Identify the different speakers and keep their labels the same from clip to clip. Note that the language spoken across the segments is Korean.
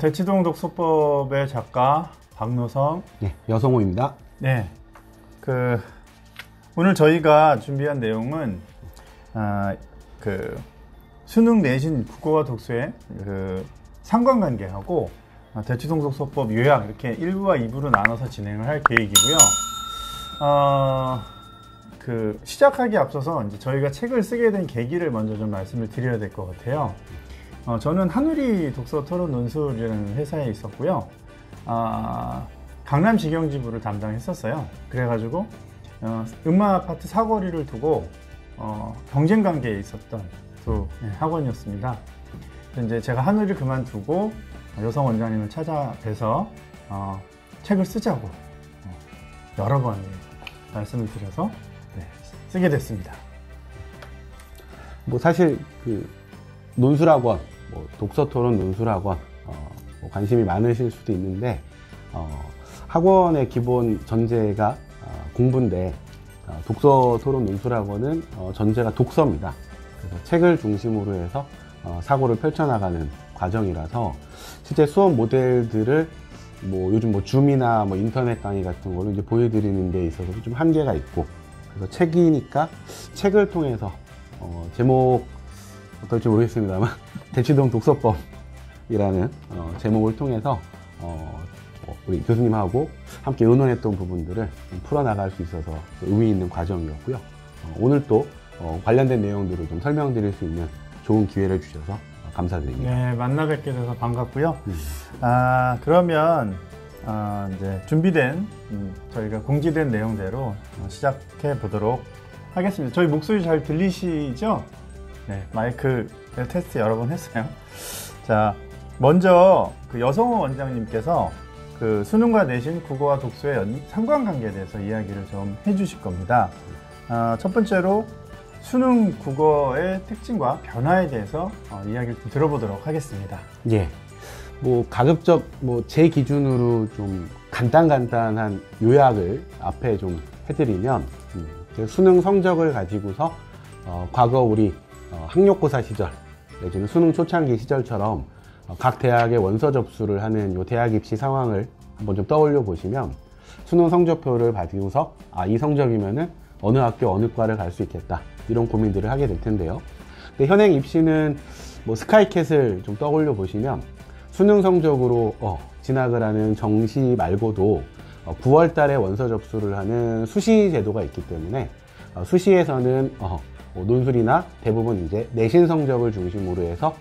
Speaker 1: 대치동 독서법의 작가 박노성,
Speaker 2: 네, 여성호입니다.
Speaker 1: 네, 오늘 저희가 준비한 내용은 수능 내신 국어와 독서의 상관관계하고 대치동 독서법 요약 이렇게 1부와 2부로 나눠서 진행을 할 계획이고요. 시작하기 앞서서 이제 저희가 책을 쓰게 된 계기를 먼저 좀 말씀을 드려야 될 것 같아요. 저는 한우리 독서 토론 논술이라는 회사에 있었고요. 강남직영지부를 담당했었어요. 그래가지고 음마 아파트 사거리를 두고 경쟁 관계에 있었던 두 학원이었습니다. 이제 제가 한우리를 그만두고 여성 원장님을 찾아뵈서 책을 쓰자고 여러 번 말씀을 드려서 쓰게 됐습니다.
Speaker 2: 뭐 사실 논술학원, 독서토론 논술학원 관심이 많으실 수도 있는데 학원의 기본 전제가 공부인데 독서토론 논술학원은 전제가 독서입니다. 그래서 책을 중심으로 해서 사고를 펼쳐나가는 과정이라서 실제 수업 모델들을 요즘 줌이나 인터넷 강의 같은 거를 이제 보여드리는 데 있어서 좀 한계가 있고, 그래서 책이니까 책을 통해서 제목 어떨지 모르겠습니다만 대치동 독서법이라는 제목을 통해서 우리 교수님하고 함께 의논했던 부분들을 좀 풀어나갈 수 있어서 의미 있는 과정이었고요. 오늘 또 관련된 내용들을 좀 설명드릴 수 있는 좋은 기회를 주셔서 감사드립니다.
Speaker 1: 네, 만나 뵙게 돼서 반갑고요. 그러면 이제 준비된 저희가 공지된 내용대로 시작해 보도록 하겠습니다. 저희 목소리 잘 들리시죠? 네, 마이크 테스트 여러 번 했어요. 자, 먼저 여성호 원장님께서 수능과 내신 국어와 독서의 상관관계에 대해서 이야기를 좀 해주실 겁니다. 첫 번째로 수능 국어의 특징과 변화에 대해서 이야기를 좀 들어보도록 하겠습니다.
Speaker 2: 예. 가급적 제 기준으로 좀 간단한 요약을 앞에 좀 해드리면, 수능 성적을 가지고서 과거 우리 학력고사 시절 내지는 수능 초창기 시절처럼 각 대학의 원서 접수를 하는 요 대학 입시 상황을 한번 좀 떠올려 보시면, 수능 성적표를 받고서 이 성적이면은 어느 학교 어느 과를 갈 수 있겠다, 이런 고민들을 하게 될 텐데요. 근데 현행 입시는 스카이캣을 좀 떠올려 보시면, 수능 성적으로 진학을 하는 정시 말고도 9월 달에 원서 접수를 하는 수시 제도가 있기 때문에 수시에서는 논술이나 대부분 이제 내신 성적을 중심으로 해서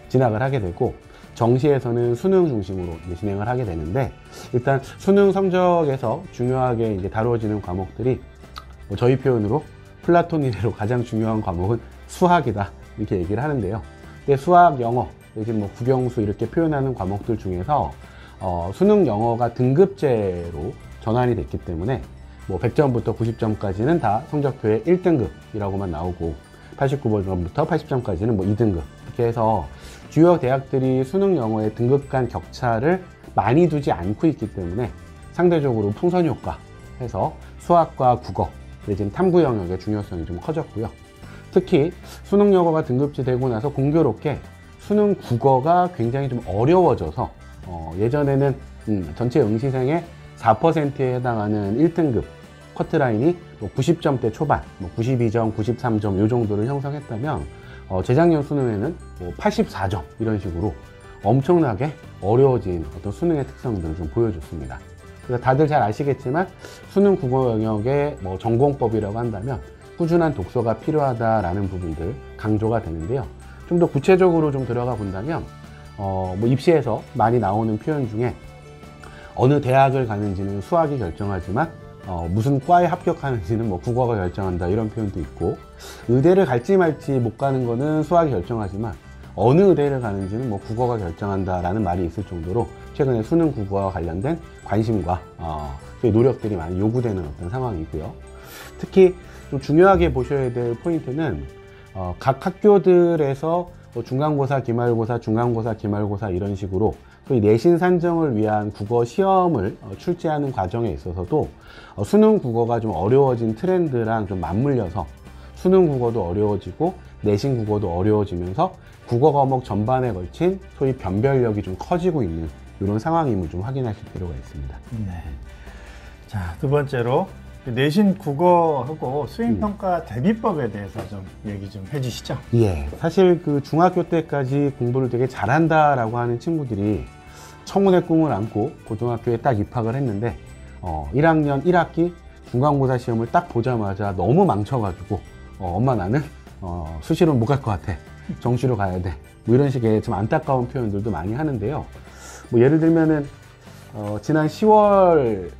Speaker 2: 진학을 하게 되고, 정시에서는 수능 중심으로 진행을 하게 되는데, 일단 수능 성적에서 중요하게 이제 다루어지는 과목들이 저희 표현으로 플라톤 이래로 가장 중요한 과목은 수학이다, 이렇게 얘기를 하는데요. 근데 수학, 영어, 내지는 국영수 이렇게 표현하는 과목들 중에서 수능 영어가 등급제로 전환이 됐기 때문에 100점부터 90점까지는 다 성적표에 1등급이라고만 나오고, 89점부터 80점까지는 2등급, 이렇게 해서 주요 대학들이 수능 영어의 등급 간 격차를 많이 두지 않고 있기 때문에 상대적으로 풍선 효과 해서 수학과 국어 내지는 탐구 영역의 중요성이 좀 커졌고요. 특히 수능 영어가 등급제 되고 나서 공교롭게 수능 국어가 굉장히 좀 어려워져서 예전에는 전체 응시생의 4%에 해당하는 1등급 커트라인이 90점대 초반, 92점, 93점 요 정도를 형성했다면 재작년 수능에는 84점 이런 식으로 엄청나게 어려워진 어떤 수능의 특성들을 좀 보여줬습니다. 그래서 다들 잘 아시겠지만 수능 국어 영역의 전공법이라고 한다면 꾸준한 독서가 필요하다라는 부분들 강조가 되는데요. 좀 더 구체적으로 좀 들어가 본다면 입시에서 많이 나오는 표현 중에 어느 대학을 가는지는 수학이 결정하지만 무슨 과에 합격하는지는 국어가 결정한다, 이런 표현도 있고, 의대를 갈지 말지 못 가는 거는 수학이 결정하지만 어느 의대를 가는지는 국어가 결정한다 라는 말이 있을 정도로 최근에 수능 국어와 관련된 관심과 노력들이 많이 요구되는 어떤 상황이고요. 특히 좀 중요하게 보셔야 될 포인트는 각 학교들에서 중간고사, 기말고사, 중간고사, 기말고사 이런 식으로 소위 내신 산정을 위한 국어 시험을 출제하는 과정에 있어서도 수능 국어가 좀 어려워진 트렌드랑 좀 맞물려서 수능 국어도 어려워지고 내신 국어도 어려워지면서 국어 과목 전반에 걸친 소위 변별력이 좀 커지고 있는 이런 상황임을 좀 확인하실 필요가 있습니다.
Speaker 1: 네. 자, 두 번째로 내신 국어하고 수행평가 대비법에 대해서 좀 얘기 좀 해주시죠.
Speaker 2: 예, 사실 그 중학교 때까지 공부를 되게 잘한다라고 하는 친구들이 청운의 꿈을 안고 고등학교에 딱 입학을 했는데 1학년 1학기 중간고사 시험을 딱 보자마자 너무 망쳐가지고 엄마 나는 수시로 못 갈 것 같아. 정시로 가야 돼. 뭐 이런 식의 좀 안타까운 표현들도 많이 하는데요. 뭐 예를 들면은 지난 10월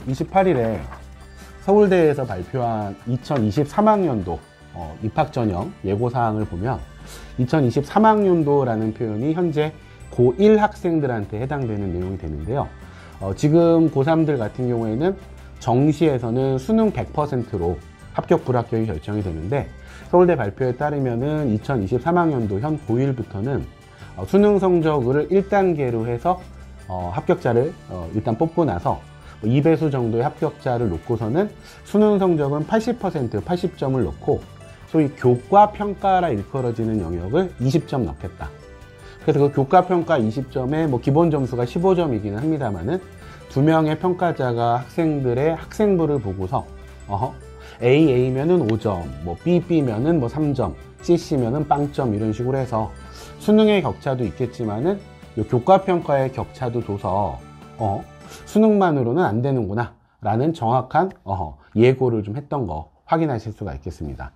Speaker 2: 28일에 서울대에서 발표한 2023학년도 입학 전형 예고사항을 보면 2023학년도라는 표현이 현재 고1 학생들한테 해당되는 내용이 되는데요. 지금 고3들 같은 경우에는 정시에서는 수능 100%로 합격 불합격이 결정이 되는데 서울대 발표에 따르면은 2023학년도 현 고1부터는 수능 성적을 1단계로 해서 합격자를 일단 뽑고 나서 2배수 정도의 합격자를 놓고서는 수능 성적은 80%, 80점을 넣고 소위 교과 평가라 일컬어지는 영역을 20점 넣겠다. 그래서 그 교과 평가 20점에 뭐 기본 점수가 15점이기는 합니다만은 두 명의 평가자가 학생들의 학생부를 보고서 A면은 5점, 뭐 B면은 뭐 3점, CC면은 빵점 이런 식으로 해서 수능의 격차도 있겠지만은 요 교과 평가의 격차도 둬서 수능만으로는 안 되는구나 라는 정확한 예고를 좀 했던 거 확인하실 수가 있겠습니다.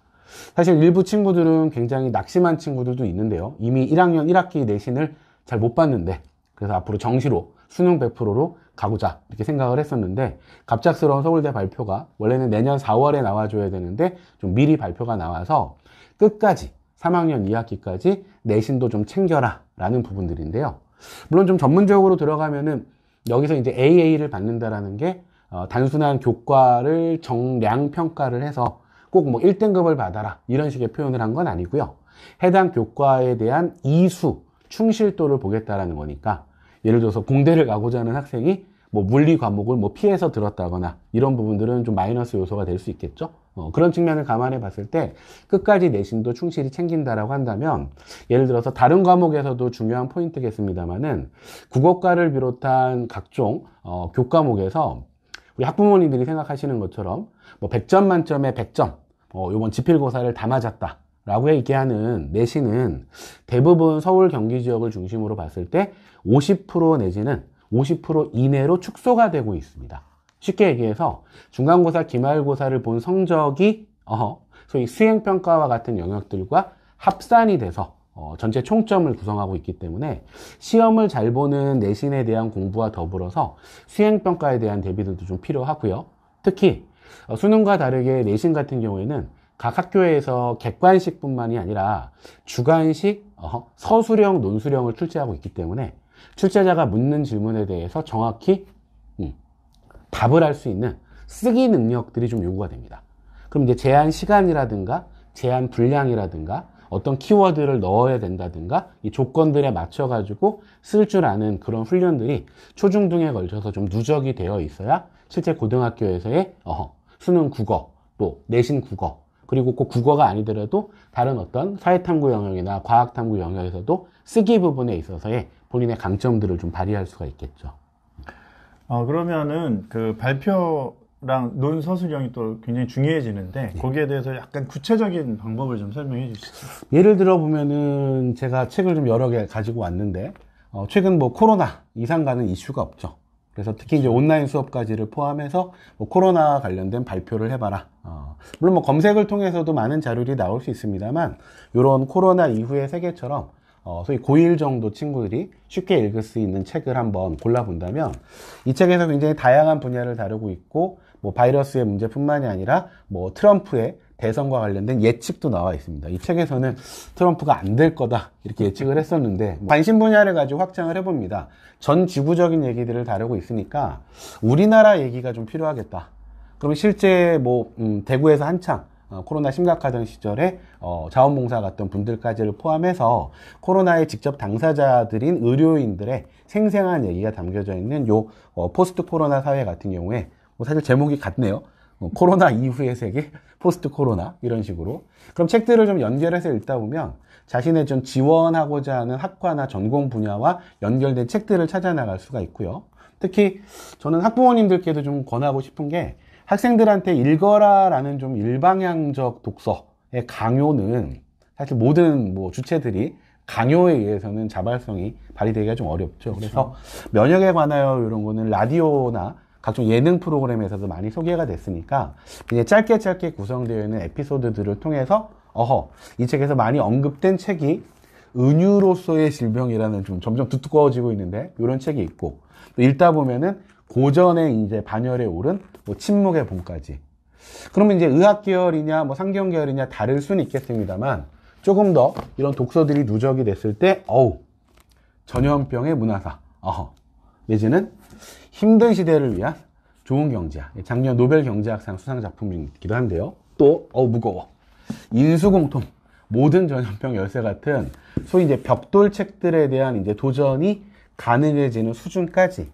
Speaker 2: 사실 일부 친구들은 굉장히 낙심한 친구들도 있는데요. 이미 1학년 1학기 내신을 잘 못 봤는데 그래서 앞으로 정시로 수능 100%로 가고자 이렇게 생각을 했었는데 갑작스러운 서울대 발표가 원래는 내년 4월에 나와줘야 되는데 좀 미리 발표가 나와서 끝까지 3학년 2학기까지 내신도 좀 챙겨라 라는 부분들인데요. 물론 좀 전문적으로 들어가면은 여기서 이제 AA를 받는다라는 게 단순한 교과를 정량 평가를 해서 꼭 뭐 1등급을 받아라 이런 식의 표현을 한 건 아니고요. 해당 교과에 대한 이수, 충실도를 보겠다라는 거니까 예를 들어서 공대를 가고자 하는 학생이 뭐 물리 과목을 뭐 피해서 들었다거나 이런 부분들은 좀 마이너스 요소가 될 수 있겠죠. 그런 측면을 감안해 봤을 때 끝까지 내신도 충실히 챙긴다라고 한다면 예를 들어서 다른 과목에서도 중요한 포인트겠습니다만은 국어과를 비롯한 각종 교과목에서 우리 학부모님들이 생각하시는 것처럼 뭐 100점 만점에 100점 요번 지필고사를 다 맞았다 라고 얘기하는 내신은 대부분 서울 경기 지역을 중심으로 봤을 때 50% 내지는 50% 이내로 축소가 되고 있습니다. 쉽게 얘기해서 중간고사, 기말고사를 본 성적이 소위 수행평가와 같은 영역들과 합산이 돼서 전체 총점을 구성하고 있기 때문에 시험을 잘 보는 내신에 대한 공부와 더불어서 수행평가에 대한 대비들도 좀 필요하고요. 특히 수능과 다르게 내신 같은 경우에는 각 학교에서 객관식뿐만이 아니라 주관식 서술형, 논술형을 출제하고 있기 때문에 출제자가 묻는 질문에 대해서 정확히 답을 할 수 있는 쓰기 능력들이 좀 요구가 됩니다. 그럼 이제 제한 시간이라든가 제한 분량이라든가 어떤 키워드를 넣어야 된다든가 이 조건들에 맞춰 가지고 쓸 줄 아는 그런 훈련들이 초중등에 걸쳐서 좀 누적이 되어 있어야 실제 고등학교에서의 수능 국어, 또 내신 국어, 그리고 꼭 국어가 아니더라도 다른 어떤 사회탐구 영역이나 과학탐구 영역에서도 쓰기 부분에 있어서의 본인의 강점들을 좀 발휘할 수가 있겠죠.
Speaker 1: 그러면은 그 발표랑 논서술형이 또 굉장히 중요해지는데 거기에 대해서 약간 구체적인 방법을 좀 설명해 주시죠.
Speaker 2: 예를 들어 보면은 제가 책을 좀 여러 개 가지고 왔는데 최근 뭐 코로나 이상 가는 이슈가 없죠. 그래서 특히 이제 온라인 수업까지를 포함해서 뭐 코로나 관련된 발표를 해봐라. 물론 뭐 검색을 통해서도 많은 자료들이 나올 수 있습니다만 이런 코로나 이후의 세계처럼 소위 고1 정도 친구들이 쉽게 읽을 수 있는 책을 한번 골라본다면 이 책에서 굉장히 다양한 분야를 다루고 있고 뭐 바이러스의 문제뿐만이 아니라 뭐 트럼프의 대선과 관련된 예측도 나와 있습니다. 이 책에서는 트럼프가 안 될 거다 이렇게 예측을 했었는데 관심 분야를 가지고 확장을 해봅니다. 전 지구적인 얘기들을 다루고 있으니까 우리나라 얘기가 좀 필요하겠다. 그럼 실제 뭐 대구에서 한창 코로나 심각하던 시절에 자원봉사 갔던 분들까지를 포함해서 코로나의 직접 당사자들인 의료인들의 생생한 얘기가 담겨져 있는 요 포스트 코로나 사회 같은 경우에 사실 제목이 같네요. 코로나 이후의 세계, 포스트 코로나 이런 식으로. 그럼 책들을 좀 연결해서 읽다 보면 자신의 좀 지원하고자 하는 학과나 전공 분야와 연결된 책들을 찾아 나갈 수가 있고요. 특히 저는 학부모님들께도 좀 권하고 싶은 게 학생들한테 읽어라라는 좀 일방향적 독서의 강요는 사실 모든 뭐 주체들이 강요에 의해서는 자발성이 발휘되기가 좀 어렵죠. 그래서 면역에 관하여 이런 거는 라디오나 각종 예능 프로그램에서도 많이 소개가 됐으니까 이제 짧게 구성되어 있는 에피소드들을 통해서 이 책에서 많이 언급된 책이 은유로서의 질병이라는 좀 점점 두꺼워지고 있는데 이런 책이 있고 또 읽다 보면은 고전의 이제 반열에 오른 뭐 침묵의 봄까지. 그러면 이제 의학 계열이냐 뭐 상경 계열이냐 다를 수는 있겠습니다만 조금 더 이런 독서들이 누적이 됐을 때 전염병의 문화사 내지는 힘든 시대를 위한 좋은 경제학, 작년 노벨 경제학상 수상 작품이기도 한데요. 또 무거워 인수공통 모든 전염병 열쇠 같은 소위 이제 벽돌 책들에 대한 이제 도전이 가능해지는 수준까지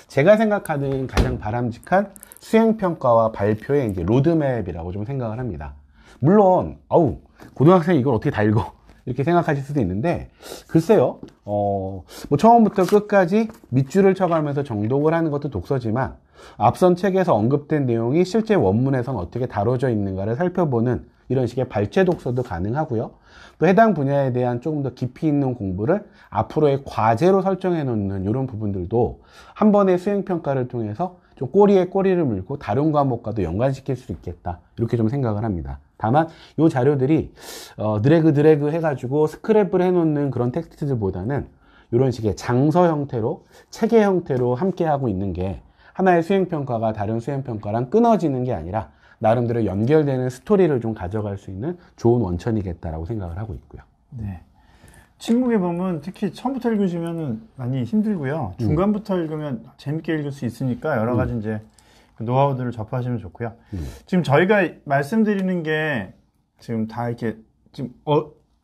Speaker 2: 제가 생각하는 가장 바람직한 수행평가와 발표의 이제 로드맵이라고 좀 생각을 합니다. 물론 고등학생이 이걸 어떻게 다 읽어 이렇게 생각하실 수도 있는데 글쎄요 뭐 처음부터 끝까지 밑줄을 쳐가면서 정독을 하는 것도 독서지만 앞선 책에서 언급된 내용이 실제 원문에선 어떻게 다뤄져 있는가를 살펴보는 이런 식의 발췌 독서도 가능하고요. 또 해당 분야에 대한 조금 더 깊이 있는 공부를 앞으로의 과제로 설정해 놓는 이런 부분들도 한 번의 수행평가를 통해서 좀 꼬리에 꼬리를 물고 다른 과목과도 연관시킬 수 있겠다 이렇게 좀 생각을 합니다. 다만 이 자료들이 드래그 해가지고 스크랩을 해놓는 그런 텍스트들보다는 이런 식의 장서 형태로 체계 형태로 함께 하고 있는 게 하나의 수행평가가 다른 수행평가랑 끊어지는 게 아니라 나름대로 연결되는 스토리를 좀 가져갈 수 있는 좋은 원천이겠다라고 생각을 하고 있고요.
Speaker 1: 네. 침묵의 봄은 특히 처음부터 읽으시면 많이 힘들고요. 중간부터 읽으면 재밌게 읽을 수 있으니까 여러 가지 이제 그 노하우들을 접하시면 좋고요. 지금 저희가 말씀드리는 게 지금 다 이렇게 지금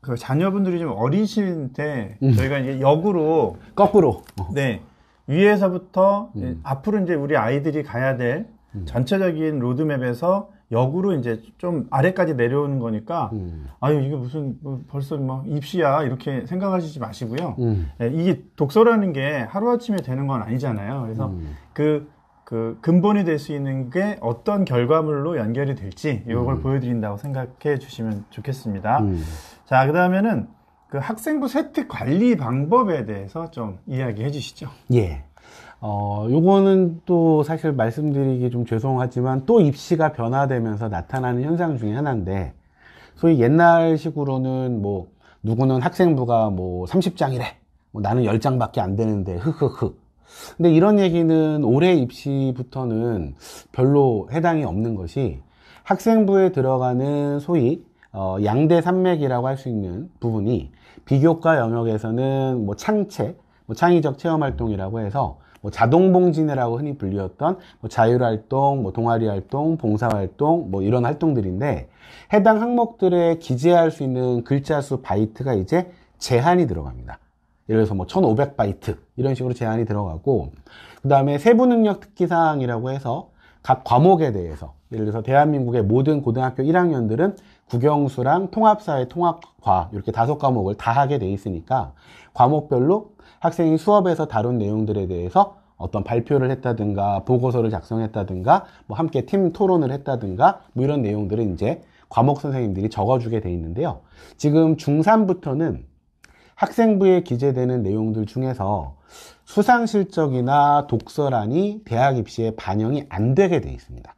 Speaker 1: 그 자녀분들이 좀 어리실 때 저희가 이제 역으로
Speaker 2: 거꾸로
Speaker 1: 네 위에서부터 앞으로 이제 우리 아이들이 가야 될 전체적인 로드맵에서 역으로 이제 좀 아래까지 내려오는 거니까 아유 이게 무슨 뭐 벌써 뭐 입시야 이렇게 생각하시지 마시고요. 네, 이게 독서라는 게 하루아침에 되는 건 아니잖아요. 그래서 그 근본이 될 수 있는 게 어떤 결과물로 연결이 될지 이걸 보여드린다고 생각해 주시면 좋겠습니다. 자, 그 다음에는 그 학생부 세특 관리 방법에 대해서 좀 이야기해 주시죠.
Speaker 2: 예. 요거는 또 사실 말씀드리기 좀 죄송하지만 또 입시가 변화되면서 나타나는 현상 중에 하나인데 소위 옛날식으로는 뭐 누구는 학생부가 뭐 30장이래 뭐 나는 10장밖에 안 되는데 근데 이런 얘기는 올해 입시부터는 별로 해당이 없는 것이 학생부에 들어가는 소위 양대 산맥이라고 할 수 있는 부분이 비교과 영역에서는 뭐 창체, 뭐 창의적 체험활동이라고 해서 뭐 자동봉진회라고 흔히 불리었던 뭐 자율활동, 뭐 동아리활동, 봉사활동 뭐 이런 활동들인데 해당 항목들에 기재할 수 있는 글자 수 바이트가 이제 제한이 들어갑니다. 예를 들어서 뭐 1500바이트 이런 식으로 제한이 들어가고 그 다음에 세부능력 특기사항이라고 해서 각 과목에 대해서 예를 들어서 대한민국의 모든 고등학교 1학년들은 국영수랑 통합사회 통합과 이렇게 5과목을 다 하게 돼 있으니까 과목별로 학생이 수업에서 다룬 내용들에 대해서 어떤 발표를 했다든가 보고서를 작성했다든가 뭐 함께 팀 토론을 했다든가 뭐 이런 내용들을 이제 과목 선생님들이 적어주게 돼 있는데요. 지금 중3부터는 학생부에 기재되는 내용들 중에서 수상실적이나 독서란이 대학 입시에 반영이 안 되게 돼 있습니다.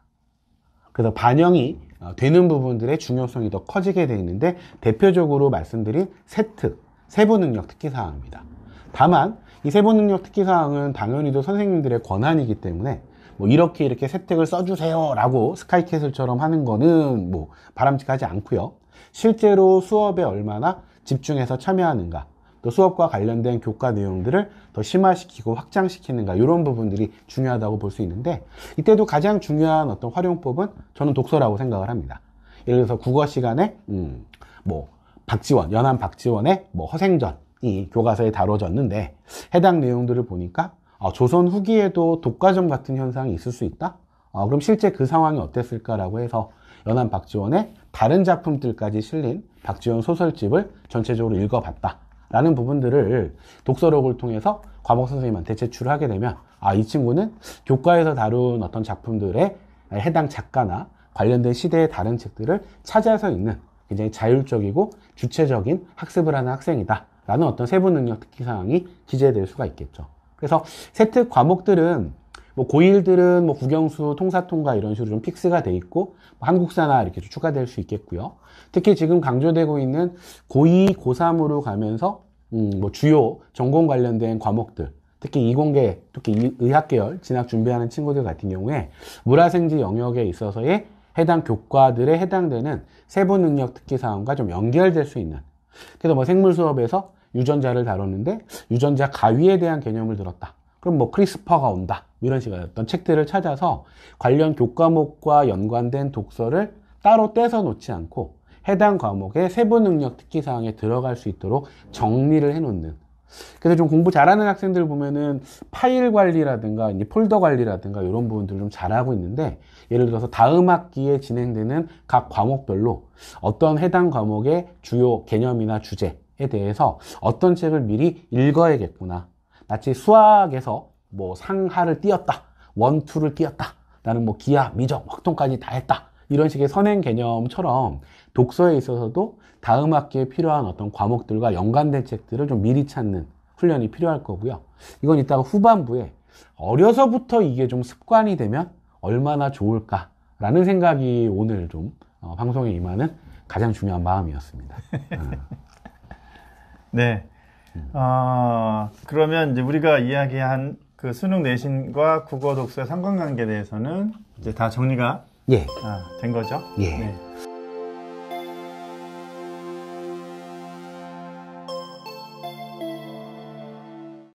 Speaker 2: 그래서 반영이 되는 부분들의 중요성이 더 커지게 돼 있는데 대표적으로 말씀드린 세특, 세부능력 특기사항입니다. 다만 이 세부능력 특기사항은 당연히도 선생님들의 권한이기 때문에 뭐 이렇게 세특을 써주세요 라고 스카이캐슬처럼 하는 거는 뭐 바람직하지 않고요. 실제로 수업에 얼마나 집중해서 참여하는가 또 수업과 관련된 교과 내용들을 더 심화시키고 확장시키는가 이런 부분들이 중요하다고 볼 수 있는데 이때도 가장 중요한 어떤 활용법은 저는 독서라고 생각을 합니다. 예를 들어서 국어 시간에 뭐 박지원, 연한 박지원의 뭐 허생전이 교과서에 다뤄졌는데 해당 내용들을 보니까 조선 후기에도 독과점 같은 현상이 있을 수 있다? 그럼 실제 그 상황이 어땠을까라고 해서 연한 박지원의 다른 작품들까지 실린 박지원 소설집을 전체적으로 읽어봤다 라는 부분들을 독서록을 통해서 과목 선생님한테 제출을 하게 되면 이 친구는 교과에서 다룬 어떤 작품들의 해당 작가나 관련된 시대의 다른 책들을 찾아서 읽는 굉장히 자율적이고 주체적인 학습을 하는 학생이다 라는 어떤 세부 능력 특기사항이 기재될 수가 있겠죠. 그래서 세특 과목들은 뭐 고1들은 뭐 국영수, 통사통과 이런 식으로 좀 픽스가 돼 있고 뭐 한국사나 이렇게 좀 추가될 수 있겠고요. 특히 지금 강조되고 있는 고2, 고3으로 가면서 뭐 주요 전공 관련된 과목들, 특히 이공계, 특히 의학계열 진학 준비하는 친구들 같은 경우에 물화생지 영역에 있어서의 해당 교과들에 해당되는 세부 능력 특기사항과 좀 연결될 수 있는, 그래서 뭐 생물 수업에서 유전자를 다뤘는데 유전자 가위에 대한 개념을 들었다. 그럼 뭐 크리스퍼가 온다. 이런 식의 어떤 책들을 찾아서 관련 교과목과 연관된 독서를 따로 떼서 놓지 않고 해당 과목의 세부 능력 특기사항에 들어갈 수 있도록 정리를 해놓는. 그래서 좀 공부 잘하는 학생들 보면은 파일 관리라든가 이제 폴더 관리라든가 이런 부분들을 좀 잘하고 있는데, 예를 들어서 다음 학기에 진행되는 각 과목별로 어떤 해당 과목의 주요 개념이나 주제에 대해서 어떤 책을 미리 읽어야겠구나. 마치 수학에서 뭐 상하를 띄었다, 원투를 띄었다, 나는 뭐 기하, 미적, 확통까지 다 했다, 이런 식의 선행 개념처럼 독서에 있어서도 다음 학기에 필요한 어떤 과목들과 연관된 책들을 좀 미리 찾는 훈련이 필요할 거고요. 이건 이따가 후반부에 어려서부터 이게 좀 습관이 되면 얼마나 좋을까라는 생각이 오늘 좀 방송에 임하는 가장 중요한 마음이었습니다.
Speaker 1: 네. 그러면 이제 우리가 이야기한 그 수능 내신과 국어 독서의 상관관계에 대해서는 이제 다 정리가
Speaker 2: 예.
Speaker 1: 된 거죠?
Speaker 2: 예.
Speaker 1: 네.